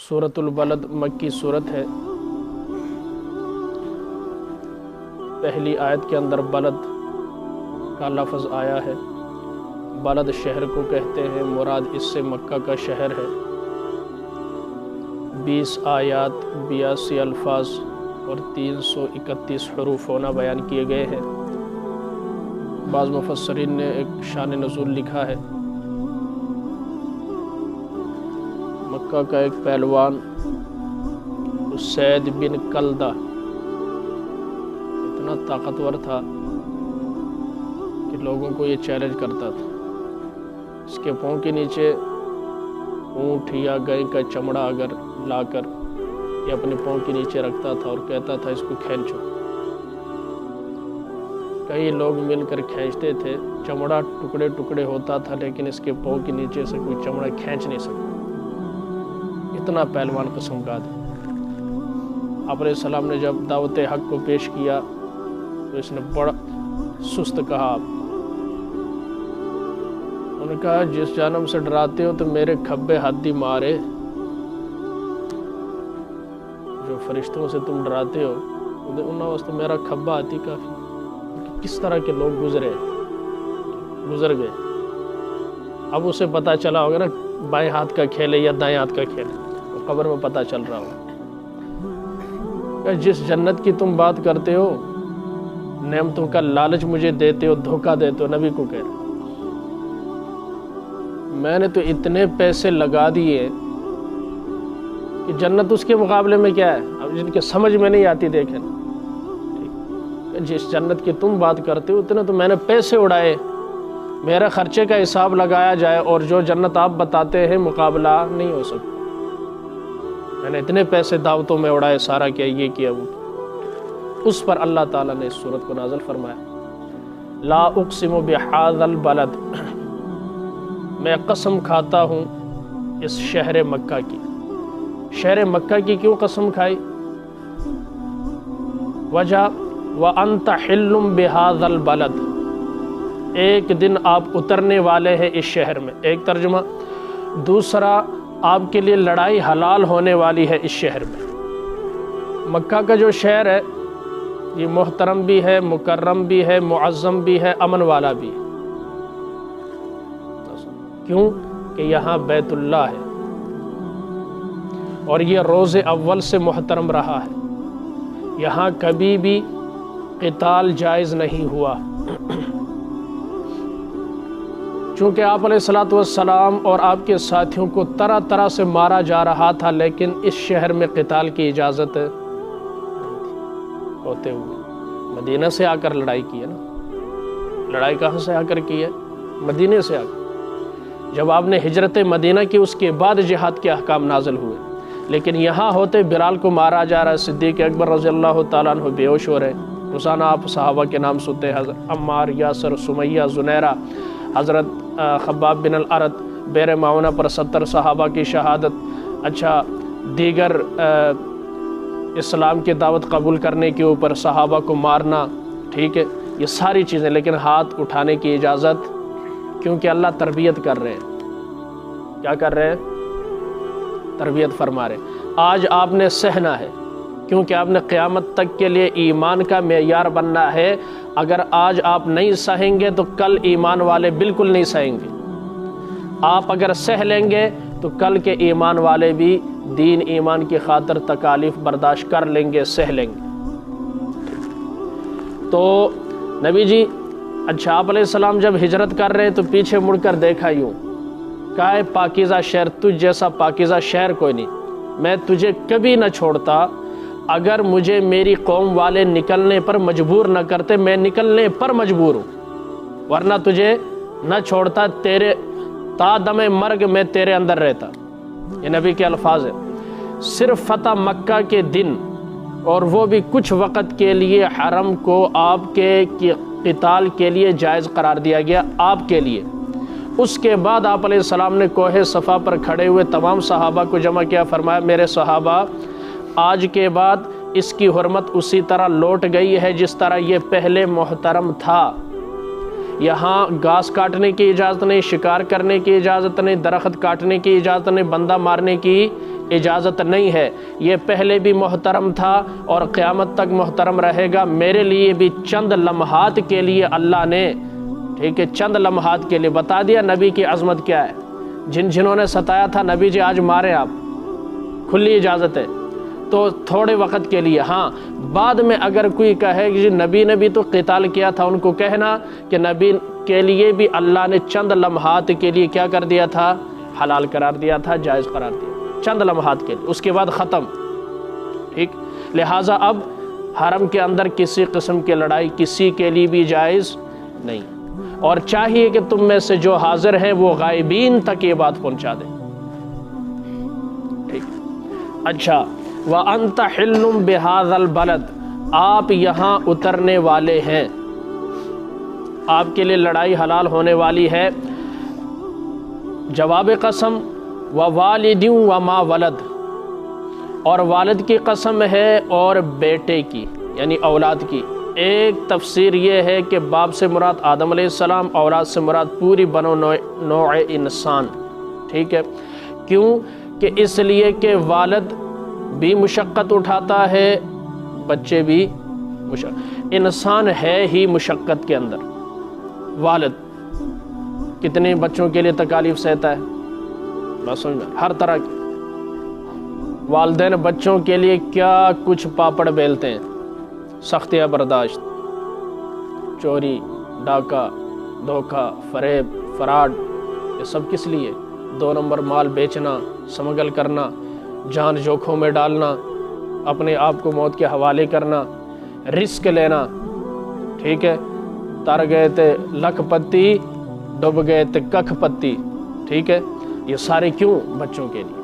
سورۃ البلد مکی صورت ہے۔ پہلی آیت کے اندر بلد کا لفظ آیا ہے۔ بلد شہر کو کہتے ہیں، مراد اس سے مکہ کا شہر ہے۔ 20 آیات 82 الفاظ اور 331 حروف ہونا بیان کیے گئے ہیں۔ بعض مفسرین نے ایک شان نزول لکھا ہے۔ مکہ کا ایک پہلوان اسید بن کلدہ اتنا طاقتور تھا کہ لوگوں کو یہ چیلنج کرتا تھا۔ اس کے پاؤں کے نیچے اونٹ یا گائے کا چمڑا اگر لا کر یہ اپنے پاؤں کے نیچے رکھتا تھا اور کہتا تھا اس کو کھینچو، کئی لوگ مل کر کھینچتے تھے، چمڑا ٹکڑے ٹکڑے ہوتا تھا لیکن اس کے پاؤں کے نیچے سے کوئی چمڑا کھینچ نہیں سکتا۔ اتنا پہلوان قسم کا تھا۔ آپ علیہ السلام نے جب دعوت حق کو پیش کیا تو اس نے بڑا سست کہا۔ انہوں نے کہا جس جانم سے ڈراتے ہو تو میرے کھبے ہاتھی مارے۔ جو فرشتوں سے تم ڈراتے ہو انہوں واسطے میرا کھبا ہاتھی کافی۔ کس طرح کے لوگ گزر گئے۔ اب اسے پتا چلا ہوگا نا بائیں ہاتھ کا کھیل ہے یا دائیں ہاتھ کا کھیل ہے، وہ قبر میں پتا چل رہا ہوگا۔ جس جنت کی تم بات کرتے ہو، نعمتوں کا لالچ مجھے دیتے ہو، دھوکہ دیتے ہو، نبی کو کہہ رہے میں نے تو اتنے پیسے لگا دیے کہ جنت اس کے مقابلے میں کیا ہے، اب جن کے سمجھ میں نہیں آتی دیکھیں۔ جس جنت کی تم بات کرتے ہو اتنے تو میں نے پیسے اڑائے، میرے خرچے کا حساب لگایا جائے اور جو جنت آپ بتاتے ہیں مقابلہ نہیں ہو سکتا۔ میں نے اتنے پیسے دعوتوں میں اڑائے، سارا کیا یہ کیا وہ۔ اس پر اللہ تعالیٰ نے اس سورت کو نازل فرمایا، لا اقسم بہذا البلد، میں قسم کھاتا ہوں اس شہر مکہ کی۔ شہر مکہ کی کیوں قسم کھائی؟ وجہ وَأَنْتَ حِلٌّ بِهَذَا الْبَلَدِ، ایک دن آپ اترنے والے ہیں اس شہر میں، ایک ترجمہ۔ دوسرا، آپ کے لیے لڑائی حلال ہونے والی ہے اس شہر میں۔ مکہ کا جو شہر ہے یہ محترم بھی ہے، مکرم بھی ہے، معظم بھی ہے، امن والا بھی ہے۔ کیوں کہ یہاں بیت اللہ ہے اور یہ روز اول سے محترم رہا ہے۔ یہاں کبھی بھی قتال جائز نہیں ہوا، چونکہ آپ علیہ السلام اور آپ کے ساتھیوں کو طرح طرح سے مارا جا رہا تھا، لیکن اس شہر میں قتال کی اجازت ہوتے ہوئے مدینہ سے آ کر لڑائی کی ہے نا۔ لڑائی کہاں سے آ کر کی ہے؟ مدینہ سے آ کر۔ جب آپ نے ہجرت مدینہ کی اس کے بعد جہاد کے احکام نازل ہوئے، لیکن یہاں ہوتے بلال کو مارا جا رہا ہے، صدیق اکبر رضی اللہ تعالیٰ عنہ بے ہوش ہو رہے۔ روزانہ آپ صحابہ کے نام سنتے، حضرت عمار، یاسر، سمیہ، زنیرہ، حضرت خباب بن الارت، بیر معونہ پر 70 صحابہ کی شہادت، اچھا دیگر اسلام کی دعوت قبول کرنے کے اوپر صحابہ کو مارنا، ٹھیک ہے، یہ ساری چیزیں، لیکن ہاتھ اٹھانے کی اجازت، کیونکہ اللہ تربیت کر رہے ہیں۔ کیا کر رہے ہیں؟ تربیت فرما رہے ہیں۔ آج آپ نے سہنا ہے کیونکہ آپ نے قیامت تک کے لیے ایمان کا معیار بننا ہے۔ اگر آج آپ نہیں سہیں گے تو کل ایمان والے بالکل نہیں سہیں گے۔ آپ اگر سہ لیں گے تو کل کے ایمان والے بھی دین ایمان کی خاطر تکالیف برداشت کر لیں گے، سہ لیں گے۔ تو نبی جی، اچھا آپ علیہ السلام جب ہجرت کر رہے ہیں تو پیچھے مڑ کر دیکھا، یوں کہا ہے پاکیزہ شہر، تجھ جیسا پاکیزہ شہر کوئی نہیں، میں تجھے کبھی نہ چھوڑتا۔ اگر مجھے میری قوم والے نکلنے پر مجبور نہ کرتے، میں نکلنے پر مجبور ہوں، ورنہ تجھے نہ چھوڑتا، تیرے تا دم مرگ میں تیرے اندر رہتا۔ یہ نبی کے الفاظ ہیں۔ صرف فتح مکہ کے دن، اور وہ بھی کچھ وقت کے لیے، حرم کو آپ کے قتال کے لیے جائز قرار دیا گیا، آپ کے لیے۔ اس کے بعد آپ علیہ السلام نے کوہ صفا پر کھڑے ہوئے تمام صحابہ کو جمع کیا، فرمایا میرے صحابہ، آج کے بعد اس کی حرمت اسی طرح لوٹ گئی ہے جس طرح یہ پہلے محترم تھا۔ یہاں گھاس کاٹنے کی اجازت نہیں، شکار کرنے کی اجازت نہیں، درخت کاٹنے کی اجازت نہیں، بندہ مارنے کی اجازت نہیں ہے۔ یہ پہلے بھی محترم تھا اور قیامت تک محترم رہے گا۔ میرے لیے بھی چند لمحات کے لیے اللہ نے، ٹھیک ہے، چند لمحات کے لیے بتا دیا نبی کی عظمت کیا ہے۔ جنہوں نے ستایا تھا، نبی جی آج مارے آپ، کھلی اجازت ہے، تو تھوڑے وقت کے لیے۔ ہاں بعد میں اگر کوئی کہے کہ نبی نے بھی تو قتال کیا تھا، ان کو کہنا کہ نبی کے لیے بھی اللہ نے چند لمحات کے لیے کیا کر دیا تھا؟ حلال قرار دیا تھا، جائز قرار دیا، چند لمحات کے لیے، اس کے بعد ختم، ٹھیک۔ لہٰذا اب حرم کے اندر کسی قسم کی لڑائی کسی کے لیے بھی جائز نہیں، اور چاہیے کہ تم میں سے جو حاضر ہیں وہ غائبین تک یہ بات پہنچا دیں، ٹھیک۔ اچھا، وَأَنْتَ حِلٌّ بِهَذَا الْبَلَدِ، آپ یہاں اترنے والے ہیں، آپ کے لیے لڑائی حلال ہونے والی ہے۔ جواب قسم، وَوَالِدٍ وَمَا وَلَدَ، اور والد کی قسم ہے اور بیٹے کی یعنی اولاد کی۔ ایک تفسیر یہ ہے کہ باپ سے مراد آدم علیہ السلام، اولاد سے مراد پوری بنو نوع انسان، ٹھیک ہے۔ کیوں کہ اس لیے کہ والد بھی مشقت اٹھاتا ہے، بچے بھی انسان ہے ہی مشقت کے اندر۔ والد کتنے بچوں کے لیے تکالیف سہتا ہے، بس سمجھ میں، ہر طرح کی۔ والدین بچوں کے لیے کیا کچھ پاپڑ بیلتے ہیں، سختیاں برداشت، چوری، ڈاکہ، دھوکہ، فریب، فراڈ، یہ سب کس لیے؟ 2 نمبر مال بیچنا، سمگل کرنا، جان جوکھوں میں ڈالنا، اپنے آپ کو موت کے حوالے کرنا، رسک لینا، ٹھیک ہے۔ تر گئے تھے لکھ پتی، ڈوب گئے تھے ککھ پتی، ٹھیک ہے۔ یہ سارے کیوں؟ بچوں کے لیے۔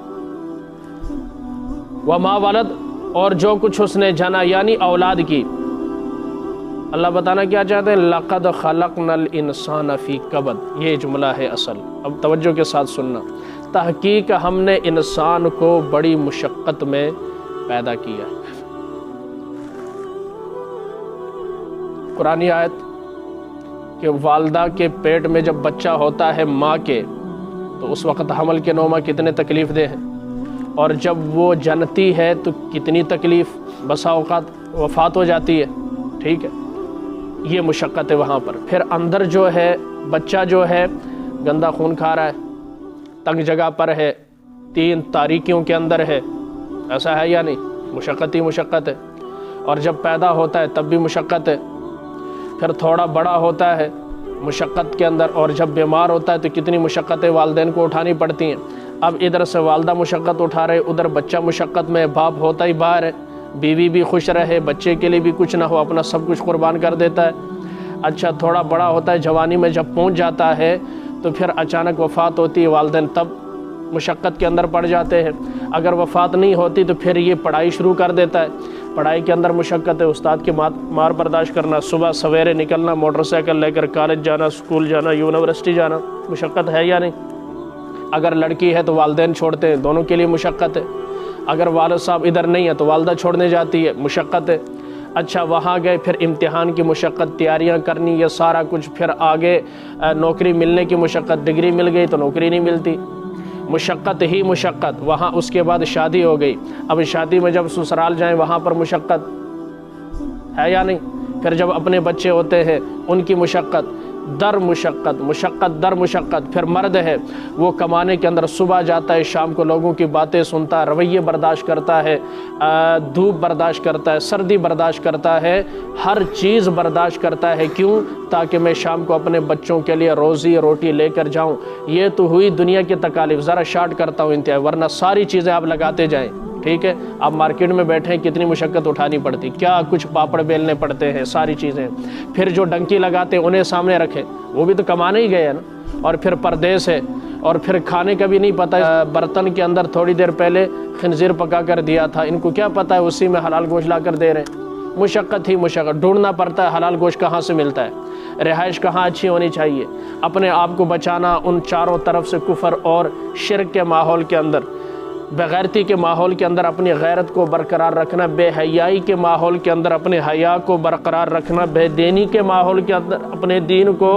وما ولد، اور جو کچھ اس نے جنا یعنی اولاد کی۔ اللہ بتانا کیا چاہتے ہیں؟ لقد خلقنا الانسان فی کبد، یہ جملہ ہے اصل، اب توجہ کے ساتھ سننا۔ تحقیق ہم نے انسان کو بڑی مشقت میں پیدا کیا۔ قرآنی آیت کہ والدہ کے پیٹ میں جب بچہ ہوتا ہے ماں کے، تو اس وقت حمل کے 9 ماہ کتنے تکلیف دہ ہیں، اور جب وہ جنتی ہے تو کتنی تکلیف، بسا اوقات وفات ہو جاتی ہے، ٹھیک ہے۔ یہ مشقت ہے وہاں پر۔ پھر اندر جو ہے بچہ جو ہے گندا خون کھا رہا ہے، تنگ جگہ پر ہے، 3 تاریکیوں کے اندر ہے، ایسا ہے یا نہیں؟ مشقت ہی مشقت ہے۔ اور جب پیدا ہوتا ہے تب بھی مشقت ہے، پھر تھوڑا بڑا ہوتا ہے مشقت کے اندر، اور جب بیمار ہوتا ہے تو کتنی مشقتیں والدین کو اٹھانی پڑتی ہیں۔ اب ادھر سے والدہ مشقت اٹھا رہے، ادھر بچہ مشقت میں، باپ ہوتا ہی باہر ہے، بیوی بھی خوش رہے، بچے کے لیے بھی کچھ نہ ہو، اپنا سب کچھ قربان کر دیتا ہے۔ اچھا تھوڑا بڑا ہوتا ہے، جوانی میں جب پہنچ جاتا ہے تو پھر اچانک وفات ہوتی ہے، والدین تب مشقت کے اندر پڑ جاتے ہیں۔ اگر وفات نہیں ہوتی تو پھر یہ پڑھائی شروع کر دیتا ہے، پڑھائی کے اندر مشقت ہے، استاد کی مار برداشت کرنا، صبح سویرے نکلنا، موٹر سائیکل لے کر کالج جانا، اسکول جانا، یونیورسٹی جانا، مشقت ہے یا نہیں؟ اگر لڑکی ہے تو والدین چھوڑتے ہیں، دونوں کے لیے مشقت ہے۔ اگر والد صاحب ادھر نہیں ہے تو والدہ چھوڑنے جاتی ہے، مشقت ہے۔ اچھا وہاں گئے، پھر امتحان کی مشقت، تیاریاں کرنی، یہ سارا کچھ، پھر آگے نوکری ملنے کی مشقت، ڈگری مل گئی تو نوکری نہیں ملتی، مشقت ہی مشقت۔ وہاں اس کے بعد شادی ہو گئی، اب شادی میں جب سسرال جائیں وہاں پر مشقت ہے یا نہیں؟ پھر جب اپنے بچے ہوتے ہیں ان کی مشقت در مشقت، مشقت در مشقت۔ پھر مرد ہے وہ کمانے کے اندر صبح جاتا ہے، شام کو لوگوں کی باتیں سنتا ہے، رویے برداشت کرتا ہے، دھوپ برداشت کرتا ہے، سردی برداشت کرتا ہے، ہر چیز برداشت کرتا ہے۔ کیوں؟ تاکہ میں شام کو اپنے بچوں کے لیے روزی روٹی لے کر جاؤں۔ یہ تو ہوئی دنیا کی تکالیف، ذرا شارٹ کرتا ہوں انتہائی، ورنہ ساری چیزیں آپ لگاتے جائیں، ٹھیک ہے۔ آپ مارکیٹ میں بیٹھیں، کتنی مشقت اٹھانی پڑتی، کیا کچھ پاپڑ بیلنے پڑتے ہیں، ساری چیزیں۔ پھر جو ڈنکی لگاتے انہیں سامنے رکھیں، وہ بھی تو کمانے ہی گئے ہیں نا۔ اور پھر پردیس ہے، اور پھر کھانے کا بھی نہیں پتہ، برتن کے اندر تھوڑی دیر پہلے خنزیر پکا کر دیا تھا، ان کو کیا پتہ ہے اسی میں حلال گوشت لا کر دے رہے ہیں۔ مشقت ہی مشقت، ڈھونڈنا پڑتا ہے حلال گوشت کہاں سے ملتا ہے، رہائش کہاں اچھی ہونی چاہیے، اپنے آپ کو بچانا ان چاروں طرف سے کفر اور شرک کے ماحول کے اندر، بغیرتی کے ماحول کے اندر اپنی غیرت کو برقرار رکھنا، بے حیائی کے ماحول کے اندر اپنے حیا کو برقرار رکھنا، بے دینی کے ماحول کے اندر اپنے دین کو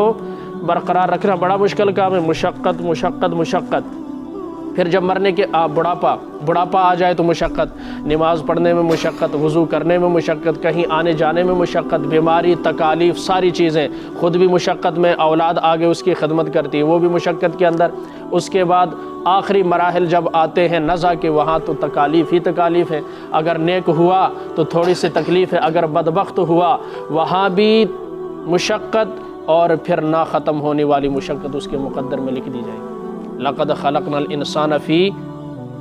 برقرار رکھنا بڑا مشکل کام ہے۔ مشقت مشقت مشقت۔ پھر جب مرنے کے بڑھاپا آ جائے تو مشقت، نماز پڑھنے میں مشقت، وضو کرنے میں مشقت، کہیں آنے جانے میں مشقت، بیماری، تکالیف، ساری چیزیں، خود بھی مشقت میں، اولاد آگے اس کی خدمت کرتی ہے وہ بھی مشقت کے اندر۔ اس کے بعد آخری مراحل جب آتے ہیں نزا کے، وہاں تو تکالیف ہی تکالیف ہے، اگر نیک ہوا تو تھوڑی سی تکلیف ہے، اگر بدبخت ہوا وہاں بھی مشقت، اور پھر نہ ختم ہونے والی مشقت اس کے مقدر میں لکھ دی جائے گی۔ لقد خلقنا الانسان فی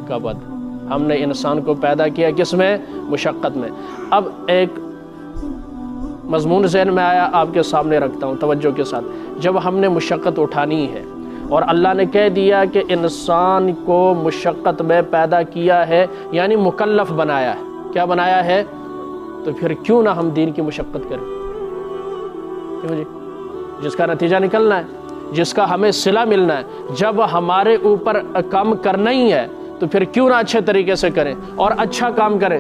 کبد، ہم نے انسان کو پیدا کیا کس میں؟ مشقت میں۔ اب ایک مضمون ذہن میں آیا، آپ کے سامنے رکھتا ہوں توجہ کے ساتھ۔ جب ہم نے مشقت اٹھانی ہے اور اللہ نے کہہ دیا کہ انسان کو مشقت میں پیدا کیا ہے، یعنی مکلف بنایا ہے، کیا بنایا ہے؟ تو پھر کیوں نہ ہم دین کی مشقت کریں؟ کیوں جی؟ جس کا نتیجہ نکلنا ہے، جس کا ہمیں صلہ ملنا ہے، جب ہمارے اوپر کام کرنا ہی ہے تو پھر کیوں نہ اچھے طریقے سے کریں اور اچھا کام کریں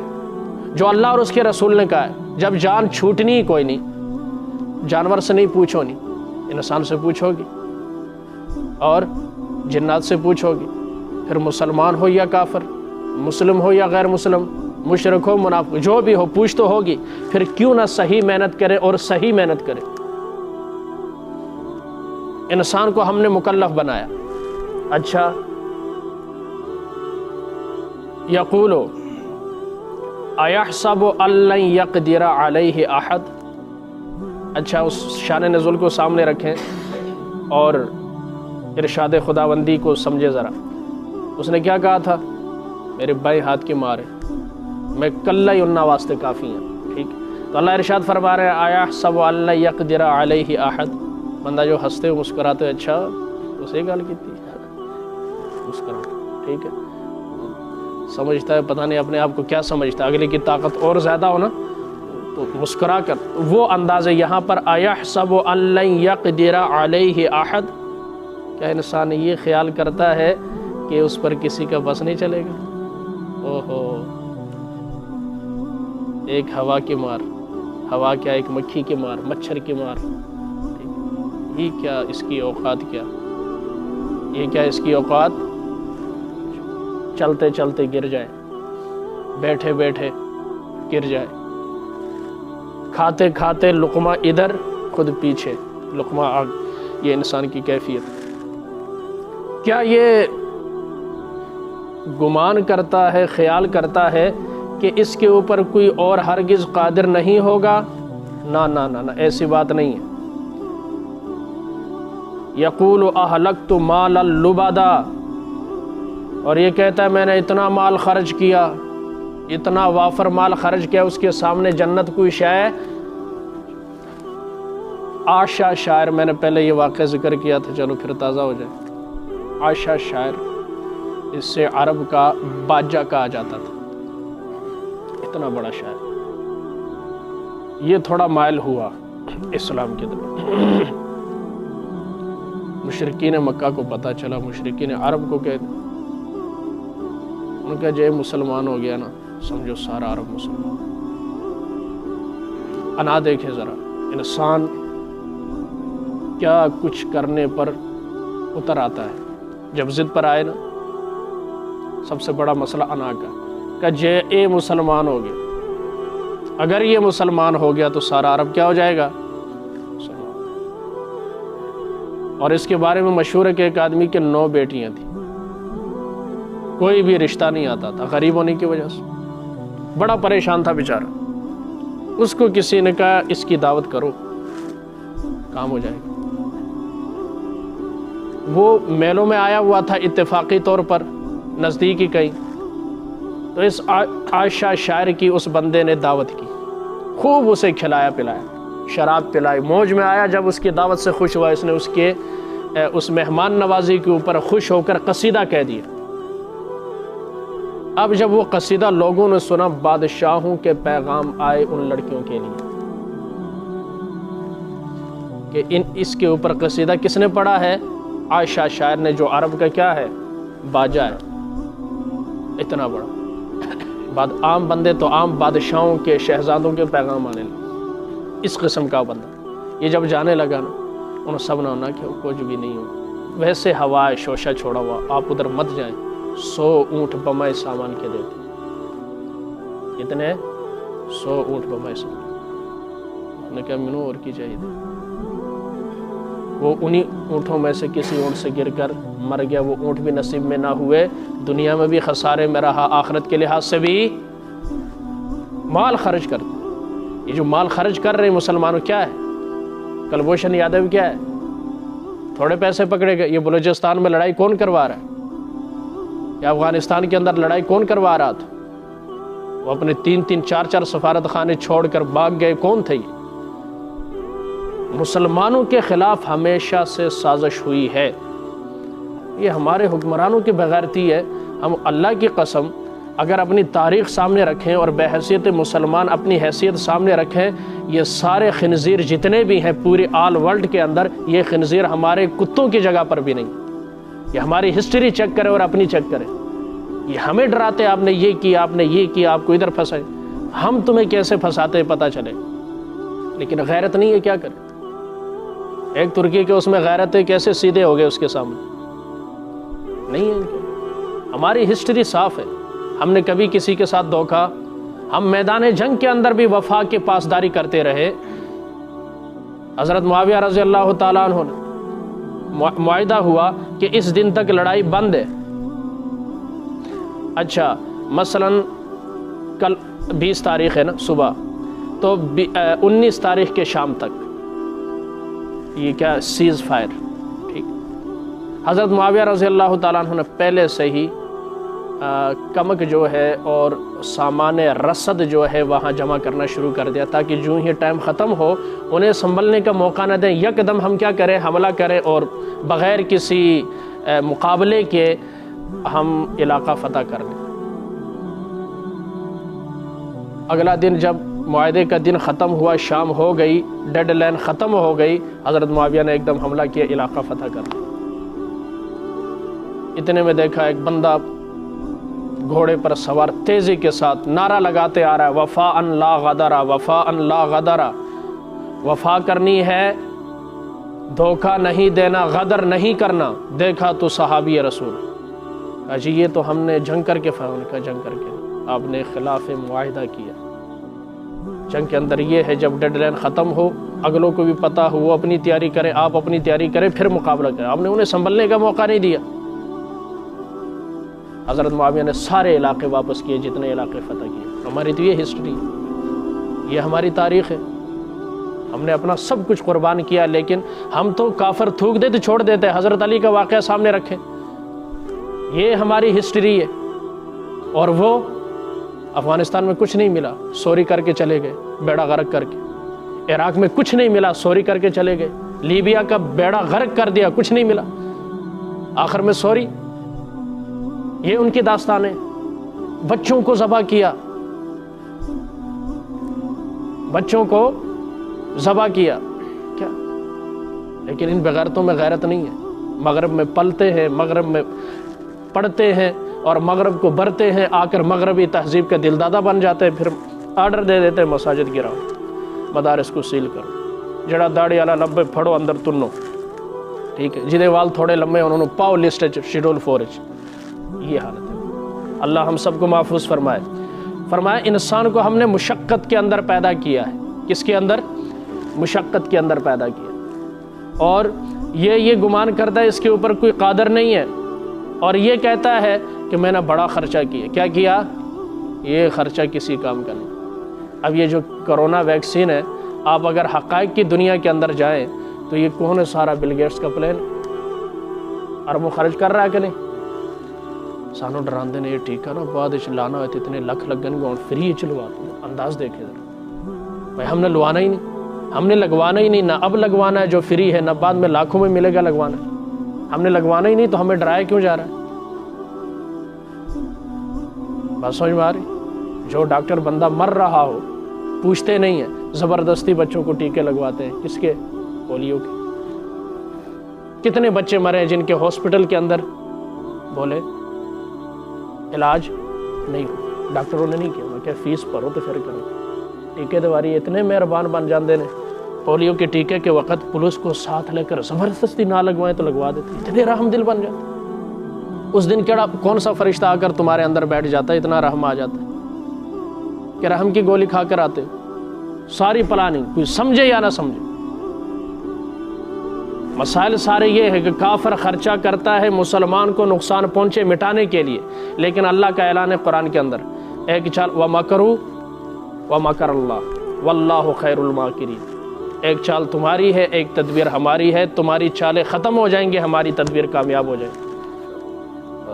جو اللہ اور اس کے رسول نے کہا ہے۔ جب جان چھوٹنی ہی کوئی نہیں، جانور سے نہیں پوچھو، نہیں انسان سے پوچھو گی اور جنات سے پوچھو گی، پھر مسلمان ہو یا کافر، مسلم ہو یا غیر مسلم، مشرک ہو منافق، جو بھی ہو پوچھ تو ہوگی۔ پھر کیوں نہ صحیح محنت کرے اور صحیح محنت کرے۔ انسان کو ہم نے مکلف بنایا۔ اچھا، یقول ایحسب ان لن یقدر علیہ احد، اچھا اس شان نزول کو سامنے رکھیں اور ارشاد خداوندی کو سمجھے ذرا۔ اس نے کیا کہا تھا؟ میرے بائیں ہاتھ کی مار ہے، میں کلہ انہا واسطے کافی ہیں، ٹھیک؟ تو اللہ ارشاد فرما رہے ہیں ایحسب ان لن یقدر علیہ احد، بندہ جو ہنستے ہو مسکراتے ہو، اچھا تو صحیح گال کی تھی، مسکرا، ٹھیک ہے؟ سمجھتا ہے پتہ نہیں اپنے آپ کو کیا سمجھتا ہے، اگلے کی طاقت اور زیادہ ہو نا تو مسکرا کر وہ انداز ہے یہاں پر ایحسب ان لن یقدر علیہ احد۔ کیا انسان یہ خیال کرتا ہے کہ اس پر کسی کا بس نہیں چلے گا؟ اوہو، ایک ہوا کی مار، ہوا کیا، ایک مکھی کی مار، مچھر کی مار، یہ کیا اس کی اوقات، کیا یہ کیا اس کی اوقات؟ چلتے چلتے گر جائے، بیٹھے بیٹھے گر جائے، کھاتے کھاتے لقمہ ادھر خود پیچھے، لقمہ آگ، یہ انسان کی کیفیت۔ کیا یہ گمان کرتا ہے، خیال کرتا ہے کہ اس کے اوپر کوئی اور ہرگز قادر نہیں ہوگا؟ نہ نہ نہ، ایسی بات نہیں ہے۔ یقول اہلکت مالا لبدا، اور یہ کہتا ہے میں نے اتنا مال خرچ کیا، اتنا وافر مال خرچ کیا، اس کے سامنے جنت کوئی شے؟ عاشا شاعر، میں نے پہلے یہ واقعہ ذکر کیا تھا، چلو پھر تازہ ہو جائے۔ عاشا شاعر، اس سے عرب کا باجہ کہا جاتا تھا، اتنا بڑا شاعر، یہ تھوڑا مائل ہوا اسلام کی طرف۔ مشرکین مکہ کو پتہ چلا، مشرکین عرب کو کہ ان کا جو مسلمان ہو گیا نا، سمجھو سارا عرب مسلمان۔ انا دیکھیں ذرا، انسان کیا کچھ کرنے پر اتر آتا ہے، جب ضد پر آئے نا، سب سے بڑا مسئلہ انا کا، کہ جے اے مسلمان ہو گیا، اگر یہ مسلمان ہو گیا تو سارا عرب کیا ہو جائے گا؟ اور اس کے بارے میں مشہور ہے کہ ایک آدمی کے 9 بیٹیاں تھیں، کوئی بھی رشتہ نہیں آتا تھا غریب ہونے کی وجہ سے، بڑا پریشان تھا بیچارہ۔ اس کو کسی نے کہا اس کی دعوت کرو، کام ہو جائے گا۔ وہ میلوں میں آیا ہوا تھا اتفاقی طور پر، نزدیکی کہیں، تو اس عائشہ شاعر کی اس بندے نے دعوت کی، خوب اسے کھلایا پلایا، شراب پلائی، موج میں آیا۔ جب اس کی دعوت سے خوش ہوا، اس نے اس مہمان نوازی کے اوپر خوش ہو کر قصیدہ کہہ دیا۔ اب جب وہ قصیدہ لوگوں نے سنا، بادشاہوں کے پیغام آئے ان لڑکیوں کے لیے کہ اس کے اوپر قصیدہ کس نے پڑھا ہے؟ عائشہ شاعر نے، جو عرب کا کیا ہے؟ باجا ہے، اتنا بڑا۔ عام بندے تو عام بادشاہوں کے، شہزادوں کے پیغام آنے لگے، اس قسم کا بندہ۔ یہ جب جانے لگا نا، انہوں سب نے ہونا کہ کچھ بھی نہیں ہو، ویسے ہوا ہے، شوشہ چھوڑا ہوا، آپ ادھر مت جائیں، 100 اونٹ بمائے سامان کے دیتے. کتنے؟ 100 اونٹ بمائے سامان. انہوں نے کہا منو اور کی چاہیے تھی. وہ انہی اونٹوں میں سے کسی اونٹ سے گر کر مر گیا. وہ اونٹ بھی نصیب میں نہ ہوئے, دنیا میں بھی خسارے میں رہا, آخرت کے لحاظ سے بھی. مال خرچ کرتے, یہ جو مال خرچ کر رہے ہیں مسلمانوں کیا ہے؟ کلبھوشن یادو کیا ہے؟ تھوڑے پیسے پکڑے گئے. یہ بلوچستان میں لڑائی کون کروا رہا ہے؟ یا افغانستان کے اندر لڑائی کون کروا رہا تھا؟ وہ اپنے 3-3 4-4 سفارت خانے چھوڑ کر بھاگ گئے. کون تھے یہ؟ مسلمانوں کے خلاف ہمیشہ سے سازش ہوئی ہے. یہ ہمارے حکمرانوں کی بغیرتی ہے. ہم اللہ کی قسم اگر اپنی تاریخ سامنے رکھیں اور بحیثیت مسلمان اپنی حیثیت سامنے رکھیں, یہ سارے خنزیر جتنے بھی ہیں پوری آل ورلڈ کے اندر, یہ خنزیر ہمارے کتوں کی جگہ پر بھی نہیں. یہ ہماری ہسٹری چیک کرے اور اپنی چیک کرے. یہ ہمیں ڈراتے آپ نے یہ کیا, آپ نے یہ کیا, آپ کو ادھر پھنسائے. ہم تمہیں کیسے پھنساتے پتہ چلے, لیکن غیرت نہیں ہے. کیا کرے؟ ایک ترکی کے اس میں غیرت ہے, کیسے سیدھے ہو گئے اس کے سامنے. نہیں ہے. ہماری ہسٹری صاف ہے. ہم نے کبھی کسی کے ساتھ دھوکا, ہم میدان جنگ کے اندر بھی وفا کے پاسداری کرتے رہے. حضرت معاویہ رضی اللہ تعالیٰ عنہ نے معاہدہ ہوا کہ اس دن تک لڑائی بند ہے. اچھا مثلا کل 20 تاریخ ہے نا صبح, تو 19 تاریخ کے شام تک یہ کیا سیز فائر. ٹھیک. حضرت معاویہ رضی اللہ تعالیٰ عنہ نے پہلے سے ہی کمک جو ہے اور سامان رسد جو ہے وہاں جمع کرنا شروع کر دیا, تاکہ جو ہی ٹائم ختم ہو انہیں سنبھلنے کا موقع نہ دیں. یکدم ہم کیا کریں, حملہ کریں اور بغیر کسی مقابلے کے ہم علاقہ فتح کر لیں. اگلا دن جب معاہدے کا دن ختم ہوا, شام ہو گئی, ڈیڈ لائن ختم ہو گئی, حضرت معاویہ نے ایک دم حملہ کیا, علاقہ فتح کر لیا. اتنے میں دیکھا ایک بندہ گھوڑے پر سوار تیزی کے ساتھ نعرہ لگاتے آ رہا ہے, وفاء لا غدرا, وفاء لا غدرا. وفا کرنی ہے, دھوکہ نہیں دینا, غدر نہیں کرنا. دیکھا تو صحابی رسول, جی یہ تو ہم نے جنگ کر کے فون کا, جنگ کر کے آپ نے خلاف معاہدہ کیا. جنگ کے اندر یہ ہے جب ڈیڈ لائن ختم ہو, اگلوں کو بھی پتہ ہو, وہ اپنی تیاری کرے, آپ اپنی تیاری کریں, پھر مقابلہ کریں. آپ نے انہیں سنبھلنے کا موقع نہیں دیا. حضرت معاویہ نے سارے علاقے واپس کیے جتنے علاقے فتح کیے. ہماری تو یہ ہسٹری ہے, یہ ہماری تاریخ ہے. ہم نے اپنا سب کچھ قربان کیا, لیکن ہم تو کافر تھوک دیتے چھوڑ دیتے. حضرت علی کا واقعہ سامنے رکھیں, یہ ہماری ہسٹری ہے. اور وہ افغانستان میں کچھ نہیں ملا, سوری کر کے چلے گئے, بیڑا غرق کر کے. عراق میں کچھ نہیں ملا, سوری کر کے چلے گئے. لیبیا کا بیڑا غرق کر دیا, کچھ نہیں ملا, آخر میں سوری. یہ ان کی داستانیں. بچوں کو ذبح کیا, بچوں کو ذبح کیا کیا, لیکن ان بغیرتوں میں غیرت نہیں ہے. مغرب میں پلتے ہیں, مغرب میں پڑھتے ہیں اور مغرب کو برتے ہیں, آ کر مغربی تہذیب کا دلدادہ بن جاتے ہیں. پھر آرڈر دے دیتے ہیں مساجد گراؤ, مدارس کو سیل کرو, جڑا داڑھی والا لبے پھڑو اندر تنو. ٹھیک ہے, جنہیں وال تھوڑے لمبے انہوں نے پاؤ لسٹ شیڈول 4. یہ حالت ہے. اللہ ہم سب کو محفوظ فرمائے. فرمایا انسان کو ہم نے مشقت کے اندر پیدا کیا ہے. کس کے اندر؟ مشقت کے اندر پیدا کیا. اور یہ گمان کرتا ہے اس کے اوپر کوئی قادر نہیں ہے, اور یہ کہتا ہے کہ میں نے بڑا خرچہ کیا. کیا کیا؟ یہ خرچہ کسی کام کا نہیں. اب یہ جو کرونا ویکسین ہے, آپ اگر حقائق کی دنیا کے اندر جائیں تو یہ کون ہے سارا بل گیٹس کا پلان اربوں خرچ کر رہا ہے کہ نہیں. سانو ڈراندے نے یہ ٹھیک ہے نا, بعد لانا ہوئے اتنے لکھ لگن گے فری چلواتے ہیں. انداز دیکھے ذرا بھائی, ہم نے لوانا ہی نہیں, ہم نے لگوانا ہی نہیں. نہ اب لگوانا ہے جو فری ہے, نہ بعد میں لاکھوں میں ملے گا لگوانا. ہم نے لگوانا ہی نہیں تو ہمیں ڈرایا کیوں جا رہا ہے؟ بات سمجھ میں آ رہی؟ جو ڈاکٹر بندہ مر رہا ہو پوچھتے نہیں ہیں, زبردستی بچوں کو ٹیکے لگواتے ہیں. کس کے؟ پولیو کے. کتنے بچے مرے ہیں جن کے ہاسپٹل کے اندر بولے علاج نہیں ہو, ڈاکٹروں نے نہیں کیا. میں کہ فیس بھرو تو پھر کرو. ٹیکے دواری اتنے مہربان بن جاندے نے, پولیو کے ٹیکے کے وقت پولیس کو ساتھ لے کر زبردستی نہ لگوائیں تو لگوا دیتے. اتنے رحم دل بن جاتے. اس دن کون سا فرشتہ آ کر تمہارے اندر بیٹھ جاتا ہے، اتنا رحم آ جاتا ہے کہ رحم کی گولی کھا کر آتے ہو۔ ساری پلاننگ، کوئی سمجھے یا نہ سمجھے، مسائل سارے یہ ہے کہ کافر خرچہ کرتا ہے مسلمان کو نقصان پہنچے مٹانے کے لیے، لیکن اللہ کا اعلان ہے قرآن کے اندر، ایک چال وَمَكَرُوا وَمَكَرَ اللَّهُ وَاللَّهُ خَيْرُ الْمَاكِرِينَ، ایک چال تمہاری ہے، ایک تدبیر ہماری ہے، تمہاری چالیں ختم ہو جائیں گے، ہماری تدبیر کامیاب ہو جائے گی۔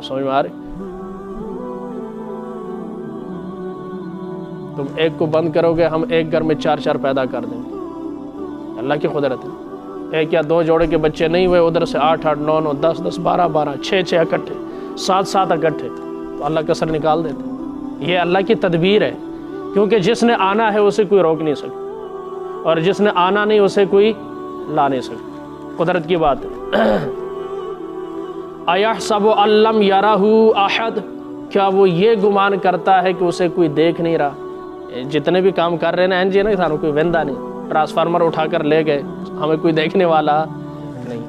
سمجھ میں آ رہی؟ تم ایک کو بند کرو گے، ہم ایک گھر میں 4 پیدا کر دیں گے، اللہ کی قدرت ہے۔ ایک یا 2 جوڑے کے بچے نہیں ہوئے، ادھر سے 8 9 10 12 6 اکٹھے، 7 اکٹھے، تو اللہ کسر نکال دیتے۔ یہ اللہ کی تدبیر ہے، کیونکہ جس نے آنا ہے اسے کوئی روک نہیں سکتا، اور جس نے آنا نہیں اسے کوئی لا نہیں سکتا، قدرت کی بات ہے۔ اَيَحْسَبُ أَن لَّمْ يَرَهُ أَحَدٌ، کیا وہ یہ گمان کرتا ہے کہ اسے کوئی دیکھ نہیں رہا؟ جتنے بھی کام کر رہے ہیں نا، سانو کوئی ویندا نہیں، ٹرانسفارمر اٹھا کر لے گئے، ہمیں کوئی دیکھنے والا نہیں،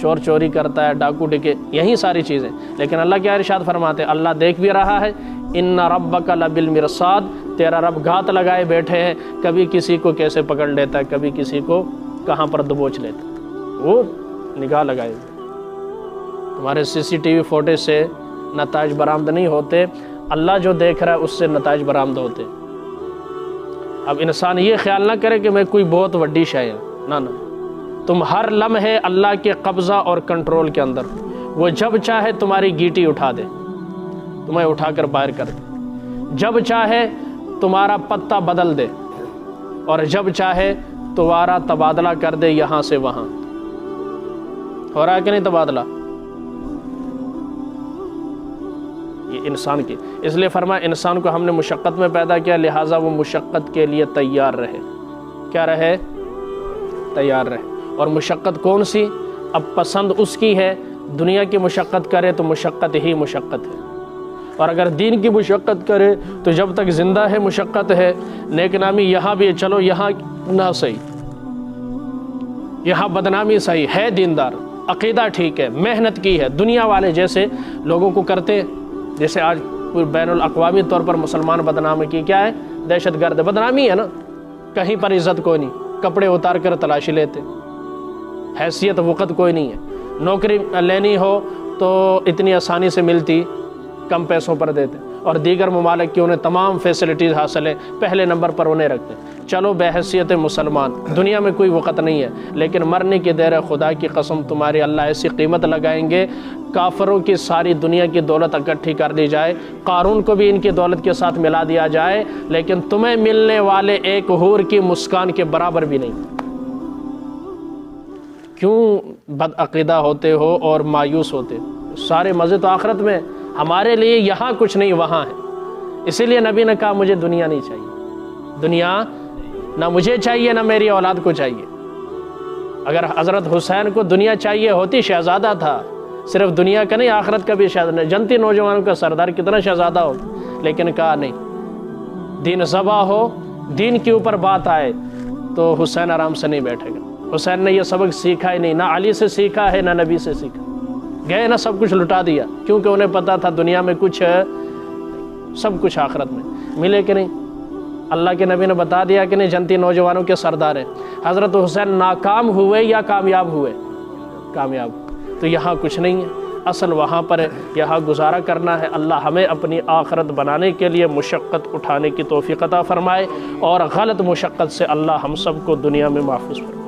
چور چوری کرتا ہے، ڈاکو ڈکے، یہی ساری چیزیں، لیکن اللہ کیا ارشاد فرماتے ہیں، اللہ دیکھ بھی رہا ہے، ان ربک لبالمرصاد، تیرا رب گھات لگائے بیٹھے ہیں، کبھی کسی کو کیسے پکڑ لیتا ہے، کبھی کسی کو کہاں پر دبوچ لیتا ہے، وہ نگاہ لگائے۔ تمہارے CCTV فوٹیج سے نتائج برآمد نہیں ہوتے، اللہ جو دیکھ رہا ہے اس سے نتائج برآمد ہوتے۔ اب انسان یہ خیال نہ کرے کہ میں کوئی بہت وڈی شے ہوں، نہ تم ہر لمحے اللہ کے قبضہ اور کنٹرول کے اندر، وہ جب چاہے تمہاری گیٹی اٹھا دے، تمہیں اٹھا کر باہر کر دے، جب چاہے تمہارا پتہ بدل دے، اور جب چاہے تمہارا تبادلہ کر دے یہاں سے وہاں۔ ہو رہا ہے کہ نہیں تبادلہ؟ یہ انسان کی، اس لیے فرمایا انسان کو ہم نے مشقت میں پیدا کیا، لہٰذا وہ مشقت کے لیے تیار رہے۔ کیا رہے؟ تیار رہے۔ اور مشقت کون سی؟ اب پسند اس کی ہے، دنیا کی مشقت کرے تو مشقت ہی مشقت ہے، اور اگر دین کی مشقت کرے تو جب تک زندہ ہے مشقت ہے۔ نیک نامی یہاں بھی، چلو یہاں نہ صحیح، یہاں بدنامی صحیح ہے، دیندار، عقیدہ ٹھیک ہے، محنت کی ہے، دنیا والے جیسے لوگوں کو کرتے، جیسے آج بین الاقوامی طور پر مسلمان بدنام کی کیا ہے؟ دہشت گرد بدنامی ہے نا، کہیں پر عزت کوئی نہیں، کپڑے اتار کر تلاشی لیتے، حیثیت وقت کوئی نہیں ہے، نوکری لینی ہو تو اتنی آسانی سے ملتی، کم پیسوں پر دیتے، اور دیگر ممالک کی انہیں تمام فیسلٹیز حاصل ہے، پہلے نمبر پر انہیں رکھتے۔ چلو بحیثیت مسلمان دنیا میں کوئی وقت نہیں ہے، لیکن مرنے کی دیر ہے، خدا کی قسم تمہاری اللہ ایسی قیمت لگائیں گے، کافروں کی ساری دنیا کی دولت اکٹھی کر دی جائے، قارون کو بھی ان کی دولت کے ساتھ ملا دیا جائے، لیکن تمہیں ملنے والے ایک حور کی مسکان کے برابر بھی نہیں۔ کیوں بد عقیدہ ہوتے ہو اور مایوس ہوتے ہو؟ سارے مزے تو آخرت میں، ہمارے لیے یہاں کچھ نہیں وہاں ہے۔ اسی لیے نبی نے کہا مجھے دنیا نہیں چاہیے، دنیا نہ مجھے چاہیے نہ میری اولاد کو چاہیے۔ اگر حضرت حسین کو دنیا چاہیے ہوتی، شہزادہ تھا، صرف دنیا کا نہیں آخرت کا بھی شہزادہ، جنتی نوجوانوں کا سردار، کتنا شہزادہ ہو، لیکن کہا نہیں، دین ذبح ہو، دین کے اوپر بات آئے تو حسین آرام سے نہیں بیٹھے گا۔ حسین نے یہ سبق سیکھا ہی نہیں، نہ علی سے سیکھا ہے نہ نبی سے سیکھا، گئے نہ سب کچھ لٹا دیا، کیونکہ انہیں پتا تھا دنیا میں کچھ ہے، سب کچھ آخرت میں ملے کہ نہیں۔ اللہ کے نبی نے بتا دیا کہ نہیں، جنتی نوجوانوں کے سردار ہیں۔ حضرت حسین ناکام ہوئے یا کامیاب ہوئے؟ کامیاب۔ تو یہاں کچھ نہیں ہے، اصل وہاں پر ہے، یہاں گزارا کرنا ہے۔ اللہ ہمیں اپنی آخرت بنانے کے لیے مشقت اٹھانے کی توفیق عطا فرمائے، اور غلط مشقت سے اللہ ہم سب کو دنیا میں محفوظ فرمائے۔